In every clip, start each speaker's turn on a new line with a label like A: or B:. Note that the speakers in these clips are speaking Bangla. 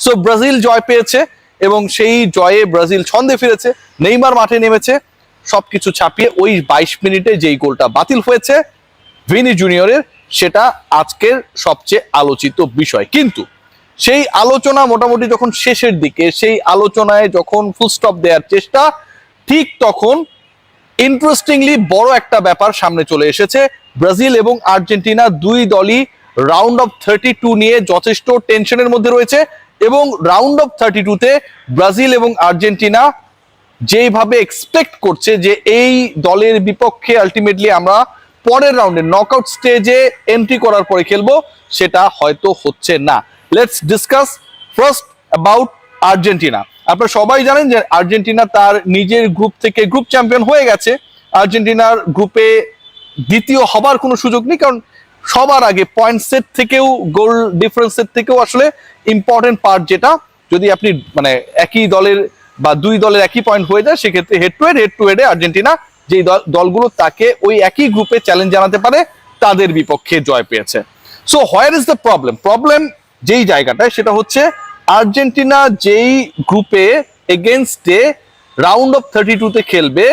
A: সো ব্রাজিল জয় পেয়েছে এবং সেই জয়ে ব্রাজিল ছন্দে ফিরেছে, নেইমার মাঠে নেমেছে, সবকিছু ছাপিয়ে ওই 22 মিনিটে যেই গোলটা বাতিল হয়েছে ভিনি জুনিয়রের, সেটা আজকের সবচেয়ে আলোচিত বিষয়। কিন্তু সেই আলোচনা মোটামুটি যখন শেষের দিকে, সেই আলোচনায় যখন ফুল স্টপ দেওয়ার চেষ্টা, ঠিক তখন ইন্টারেস্টিংলি বড় একটা ব্যাপার সামনে চলে এসেছে। ব্রাজিল এবং আর্জেন্টিনা দুই দলই রাউন্ড অফ 32 নিয়ে যথেষ্ট টেনশনের মধ্যে রয়েছে এবং রাউন্ড অফ 32-তে ব্রাজিল এবং আর্জেন্টিনা যেভাবে এক্সপেক্ট করছে যে এই দলের বিপক্ষে আলটিমেটলি আমরা পরের রাউন্ডে নকআউট স্টেজে এন্ট্রি করার পরে খেলবো, সেটা হয়তো হচ্ছে না। Let's discuss first about Argentina. আপনারা সবাই জানেন যে আর্জেন্টিনা তার নিজের গ্রুপ থেকে গ্রুপ চ্যাম্পিয়ন হয়ে গেছে। আর্জেন্টিনার গ্রুপে দ্বিতীয় হবার কোনো সুযোগ নেই, কারণ সবার আগে পয়েন্ট সেট থেকেও, গোল ডিফারেন্সের থেকেও আসলে ইম্পর্টেন্ট পার্ট যেটা, যদি আপনি মানে একই দলের বা দুই দলের একই পয়েন্ট হয়ে যায়, সেক্ষেত্রে হেড টু হেডে আর্জেন্টিনা যেই দলগুলো তাকে ওই একই গ্রুপে চ্যালেঞ্জ জানাতে পারে তাদের বিপক্ষে জয় পেয়েছে। So where is the problem যেই জায়গাটায়, সেটা হচ্ছে আর্জেন্টিনা যেই গ্রুপে এগেনস্টে রাউন্ড অফ 32-তে খেলবে,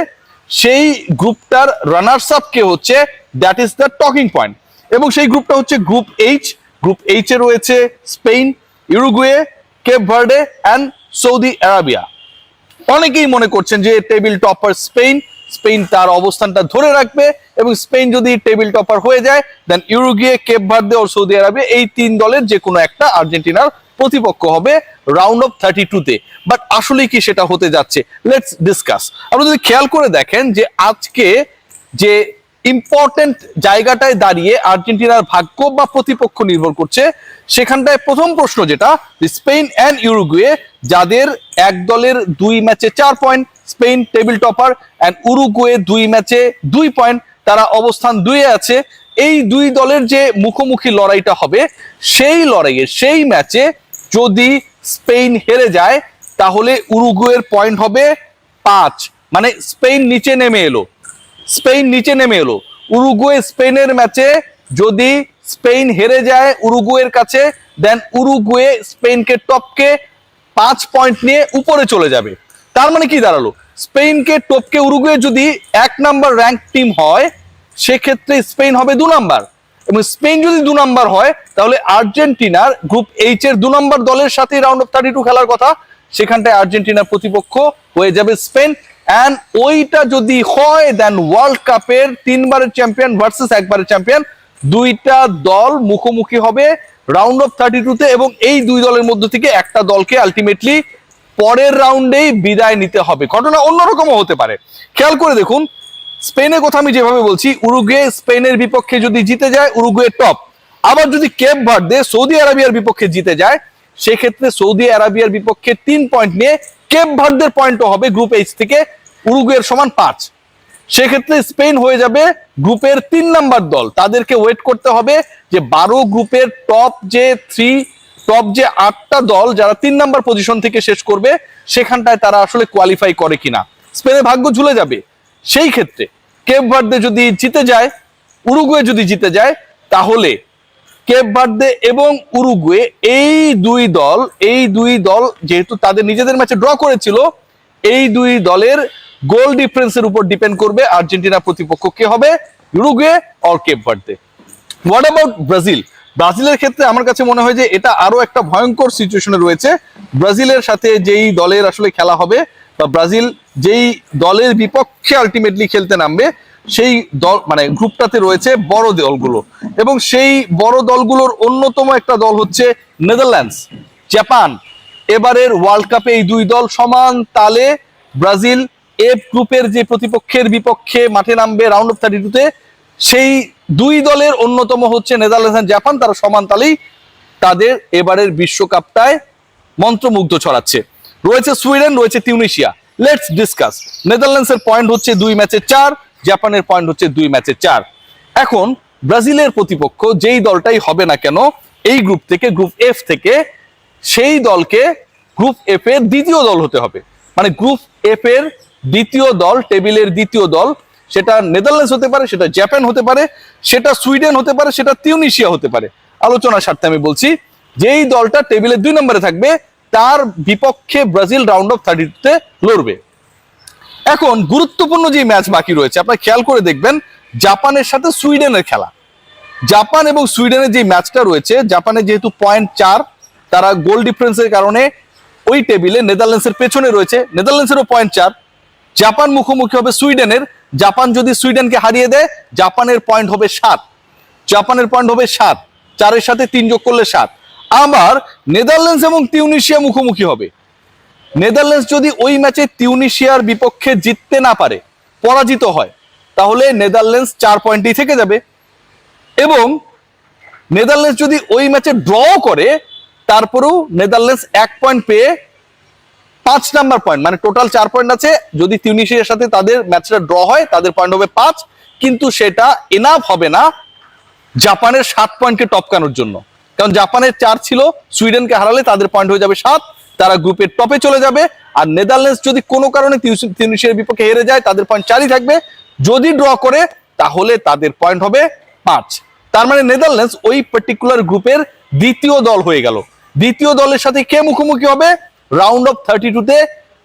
A: সেই গ্রুপটার রানার্স আপ কে হচ্ছে, that is the talking point. এবং সেই গ্রুপটা হচ্ছে গ্রুপ এইচ এ রয়েছে Spain, Uruguay, Cape Verde and Saudi Arabia. অনেকেই মনে করছেন যে টেবিল টপার স্পেন তার অবস্থানটা ধরে রাখবে এবং স্পেন যদি টেবিল টপার হয়ে যায়, দেন ইউরুগুয়ে, কেপ ভার্দে ও সৌদি আরাবিয়া, এই তিন দলের যে কোনো একটা আর্জেন্টিনার প্রতিপক্ষ হবে রাউন্ড অফ 32-তে। বাট আসলে কি সেটা হতে যাচ্ছে? Let's discuss. আপনারা যদি খেয়াল করে দেখেন যে আজকে যে ইম্পর্টেন্ট জায়গাটায় দাঁড়িয়ে আর্জেন্টিনার ভাগ্য বা প্রতিপক্ষ নির্ভর করছে, সেখানটায় প্রথম প্রশ্ন যেটা, স্পেন অ্যান্ড ইউরুগুয়ে, যাদের এক দলের 2 ম্যাচে 4 point, Spain table topper, and Uruguay 2 ম্যাচে 2 পয়েন্ট, তারা অবস্থান 2-এ আছে। এই দুই দলের যে মুখোমুখি লড়াইটা হবে, সেই লড়াইয়ে সেই ম্যাচে যদি স্পেন হেরে যায়, তাহলে উরুগুয়ের পয়েন্ট হবে 5, মানে স্পেন নিচে নেমে এলো। উরুগুয়ে স্পেনের ম্যাচে যদি স্পেন হেরে যায় উরুগুয়ের কাছে, দেন উরুগুয়ে স্পেনকে টপকে 5 পয়েন্ট নিয়ে উপরে চলে যাবে। তার মানে কি দাঁড়ালো, স্পেনকে টপকে উরুগুয়ে যদি 1 নাম্বার র্যাঙ্ক টিম হয়, সেক্ষেত্রে স্পেন হবে 2 নাম্বার, এবং স্পেন যদি 2 নাম্বার হয়, তাহলে আর্জেন্টিনার গ্রুপ এইচ এর 2 নাম্বার দলের সাথে রাউন্ড অফ 32 খেলার কথা, সেখানটায় আর্জেন্টিনার প্রতিপক্ষ হয়ে যাবে স্পেন। অ্যান্ড ওইটা যদি হয়, দেন ওয়ার্ল্ড কাপের 3 বারের চ্যাম্পিয়ন ভার্সেস 1 বারের চ্যাম্পিয়ন, দুইটা দল মুখোমুখি হবে রাউন্ড অফ 32-তে, এবং এই দুই দলের মধ্য থেকে একটা দলকে আলটিমেটলি পরের রাউন্ডেই বিদায় নিতে হবে। ঘটনা অন্যরকমও হতে পারে। খেয়াল করে দেখুন, স্পেনের কথা আমি যেভাবে বলছি, উরুগুয়ে স্পেনের বিপক্ষে যদি জিতে যায়, উরুগুয়ে টপ। আবার যদি কেপ ভার্দে সৌদি আরাবিয়ার বিপক্ষে জিতে যায়, সেক্ষেত্রে সৌদি আরাবিয়ার বিপক্ষে 3 পয়েন্ট নিয়ে কেপ ভার্দের পয়েন্টও হবে গ্রুপ এইচ থেকে উরুগুয়ের সমান 5। সেক্ষেত্রে স্পেন হয়ে যাবে গ্রুপের 3 নাম্বার দল। তাদেরকে ওয়েট করতে হবে যে 12 গ্রুপের টপ যে 8টা দল যারা 3 নাম্বার পজিশন থেকে শেষ করবে, সেখানটায় তারা আসলে কোয়ালিফাই করে কিনা। স্পেনের ভাগ্য ঝুলে যাবে। সেই ক্ষেত্রে কেপ ভার্দে যদি জিতে যায়, উরুগুয়ে যদি জিতে যায়, তাহলে কেপ ভার্দে এবং উরুগুয়ে এই দুই দল যেহেতু তাদের নিজেদের ম্যাচে ড্র করেছিল, এই দুই দলের গোল ডিফারেন্সের উপর ডিপেন্ড করবে আর্জেন্টিনা প্রতিপক্ষ কে হবে, Uruguay or Cape Verde. What about ব্রাজিলের ক্ষেত্রে আমার কাছে মনে হয় যে এটা আরো একটা ভয়ঙ্কর সিচুয়েশনে রয়েছে। ব্রাজিলের সাথে যেই দলের আসলে খেলা হবে, বা ব্রাজিল যেই দলের বিপক্ষে আলটিমেটলি খেলতে নামবে, সেই দল মানে গ্রুপটাতে রয়েছে বড় দলগুলো, এবং সেই বড় দলগুলোর অন্যতম একটা দল হচ্ছে নেদারল্যান্ডস, জাপান। এবারের ওয়ার্ল্ড কাপে এই দুই দল সমান তালে ব্রাজিল এফ গ্রুপের যে প্রতিপক্ষের বিপক্ষে মাঠে নামবে রাউন্ড অফ 32-তে, সেই দুই দলের অন্যতম হচ্ছে নেদারল্যান্ডস আর জাপান। তারা সমান তালেই তাদের এবারের বিশ্বকাপটায় মন্ত্রমুগ্ধ ছড়াচ্ছে। রয়েছে সুইডেন, রয়েছে তিউনিসিয়া। Let's discuss. নেদারল্যান্ডসের পয়েন্ট হচ্ছে 2 ম্যাচে 4, জাপানের পয়েন্ট হচ্ছে 2 ম্যাচে 4। এখন ব্রাজিলের প্রতিপক্ষ যেই দলটাই হবে না কেন এই গ্রুপ থেকে, গ্রুপ এফ থেকে, সেই দলকে গ্রুপ এফ এর দ্বিতীয় দল হতে হবে। মানে গ্রুপ এফ এর দ্বিতীয় দল, টেবিলের দ্বিতীয় দল, সেটা নেদারল্যান্ডস হতে পারে, সেটা জাপান হতে পারে, সেটা সুইডেন হতে পারে, সেটা তিউনিসিয়া হতে পারে। আলোচনার স্বার্থে আমি বলছি, যেই দলটা টেবিলের 2 নম্বরে থাকবে তার বিপক্ষে ব্রাজিল রাউন্ড অফ 32-তে লড়বে। এখন গুরুত্বপূর্ণ যে ম্যাচ বাকি রয়েছে, আপনারা খেয়াল করে দেখবেন জাপানের সাথে সুইডেনের খেলা। জাপান এবং সুইডেনের যে ম্যাচটা রয়েছে, জাপানের যেহেতু 0.4, তারা গোল ডিফারেন্সের কারণে ওই টেবিলে নেদারল্যান্ডসের পেছনে রয়েছে, নেদারল্যান্ডসেরও 0.4। জাপান মুখোমুখি হবে সুইডেনের। জাপান যদি সুইডেনকে হারিয়ে দেয়, জাপানের পয়েন্ট হবে 7, জাপানের পয়েন্ট হবে 7, 4-এর সাথে 3 যোগ করলে 7। আবার নেদারল্যান্ডস এবং তিউনিসিয়া মুখোমুখি হবে। নেদারল্যান্ডস যদি ওই ম্যাচে তিউনিসিয়ার বিপক্ষে জিততে না পারে, পরাজিত হয়, তাহলে নেদারল্যান্ডস 4 পয়েন্টেই থেকে যাবে। এবং নেদারল্যান্ডস যদি ওই ম্যাচে ড্র করে, তারপরেও নেদারল্যান্ডস 1 পয়েন্ট পেয়ে 5 নাম্বার পয়েন্ট, মানে টোটাল 4 পয়েন্ট আছে। যদি তিউনিসিয়ার সাথে তাদের ম্যাচটা ড্র হয়, তাদের পয়েন্ট হবে 5, কিন্তু সেটা এনাফ হবে না জাপানের 7 পয়েন্টকে টপকানোর জন্য। কারণ জাপানের 4 ছিল, সুইডেনকে হারালে তাদের পয়েন্ট হয়ে যাবে 7, তারা গ্রুপের টপে চলে যাবে। আর নেদারল্যান্ডস যদি কোনো কারণে তিউনিসিয়ার বিপক্ষে হেরে যায়, তাদের পয়েন্ট 4ই থাকবে। যদি ড্র করে, তাহলে তাদের পয়েন্ট হবে 5। তার মানে নেদারল্যান্ডস ওই পার্টিকুলার গ্রুপের দ্বিতীয় দল হয়ে গেল। দ্বিতীয় দলের সাথে কে মুখোমুখি হবে? রাউন্ড অফ 32-তে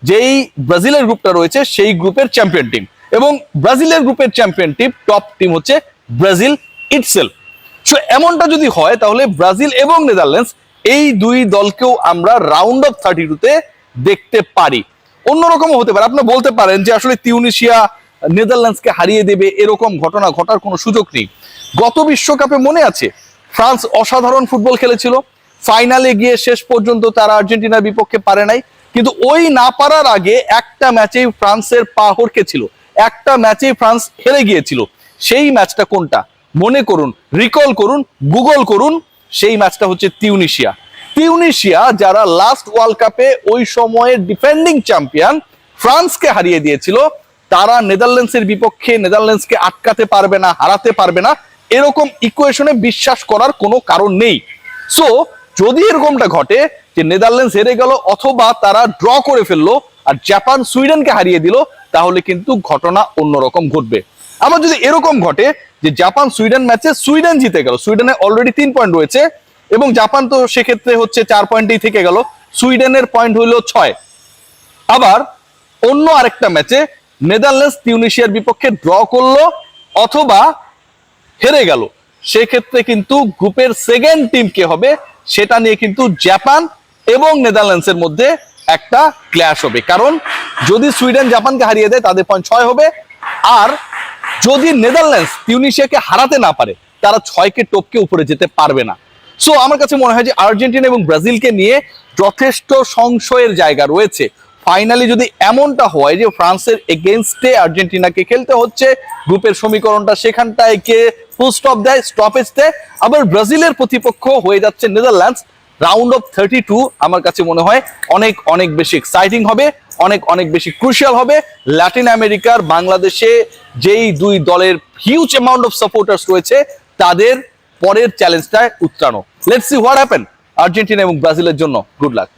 A: যেই ব্রাজিলের গ্রুপটা রয়েছে, সেই গ্রুপের চ্যাম্পিয়ন টিম। এবং ব্রাজিলের গ্রুপের চ্যাম্পিয়ন টিম, টপ টিম হচ্ছে ব্রাজিল ইটসেলফ। সো এমনটা যদি হয়, তাহলে ব্রাজিল এবং নেদারল্যান্ডস এই দুই দলকেও আমরা রাউন্ড অফ 32-তে দেখতে পারি। অন্যরকম হতে পারে। আপনি বলতে পারেন যে আসলে তিউনিসিয়া নেদারল্যান্ডসকে হারিয়ে দেবে, এরকম ঘটনা ঘটার কোনো সুযোগ নেই। গত বিশ্বকাপে মনে আছে, ফ্রান্স অসাধারণ ফুটবল খেলেছিল, ফাইনালে গিয়ে শেষ পর্যন্ত তারা আর্জেন্টিনার বিপক্ষে পারে নাই। কিন্তু ওই না পারার আগে একটা ম্যাচেই ফ্রান্সের পা হড়কেছিল, একটা ম্যাচেই ফ্রান্স হেরে গিয়েছিল। সেই ম্যাচটা কোনটা মনে করুন, রিকল করুন, গুগল করুন। সেই ম্যাচটা হচ্ছে তিউনিসিয়া। তিউনিসিয়া যারা লাস্ট ওয়ার্ল্ড কাপে ওই সময়ের ডিফেন্ডিং চ্যাম্পিয়ন ফ্রান্সকে হারিয়ে দিয়েছিল, তারা নেদারল্যান্ডসের বিপক্ষে নেদারল্যান্ডসকে আটকাতে পারবে না, হারাতে পারবে না, এরকম ইকুয়েশনে বিশ্বাস করার কোনো কারণ নেই। সো যদি এরকমটা ঘটে যে নেদারল্যান্ডস হেরে গেল অথবা তারা ড্র করে ফেললো আর জাপান সুইডেনকে হারিয়ে দিল, তাহলে কিন্তু ঘটনা অন্যরকম ঘটবে। আবার যদি এরকম ঘটে যে জাপান সুইডেন ম্যাচে সুইডেন জিতে গেল, সুইডেনের অলরেডি 3 পয়েন্ট রয়েছে এবং জাপান তো সেক্ষেত্রে হচ্ছে 4 পয়েন্টেই থেকে গেল, সুইডেনের পয়েন্ট হইল 6। আবার অন্য আরেকটা ম্যাচে নেদারল্যান্ডস তিউনিসিয়ার বিপক্ষে ড্র করলো অথবা হেরে গেল, সেক্ষেত্রে কিন্তু গ্রুপের সেকেন্ড টিম কে হবে সেটা নিয়ে কিন্তু জাপান এবং নেদারল্যান্ডসের মধ্যে একটা ক্ল্যাশ হবে। কারণ যদি সুইডেন জাপানকে হারিয়ে দেয়, তাদের পয়েন্ট 6 হবে। আর যদি নেদারল্যান্ডস তিউনিসিয়াকে হারাতে না পারে, তারা 6কে টপকে উপরে যেতে পারবে না। সো আমার কাছে মনে হয় যে আর্জেন্টিনা এবং ব্রাজিলকে নিয়ে যথেষ্ট সংশয়ের জায়গা রয়েছে। ফাইনালি যদি এমনটা হয় যে ফ্রান্সের এগেইনস্টে আর্জেন্টিনাকে খেলতে হচ্ছে, গ্রুপের সমীকরণটা সেখানটায় কে ফুল স্টপ দেয়, স্টপেজ দেয়, আবার ব্রাজিলের প্রতিপক্ষ হয়ে যাচ্ছে নেদারল্যান্ডস, রাউন্ড অফ 32 আমার কাছে মনে হয় অনেক অনেক বেশি এক্সাইটিং হবে, অনেক অনেক বেশি ক্রুশিয়াল হবে। ল্যাটিন আমেরিকার, বাংলাদেশে যেই দুই দলের হিউজ অ্যামাউন্ট অফ সাপোর্টার্স রয়েছে, তাদের পরের চ্যালেঞ্জটায় উত্তরানো। Let's see what happen Argentina এবং ব্রাজিলের জন্য। গুড লাক।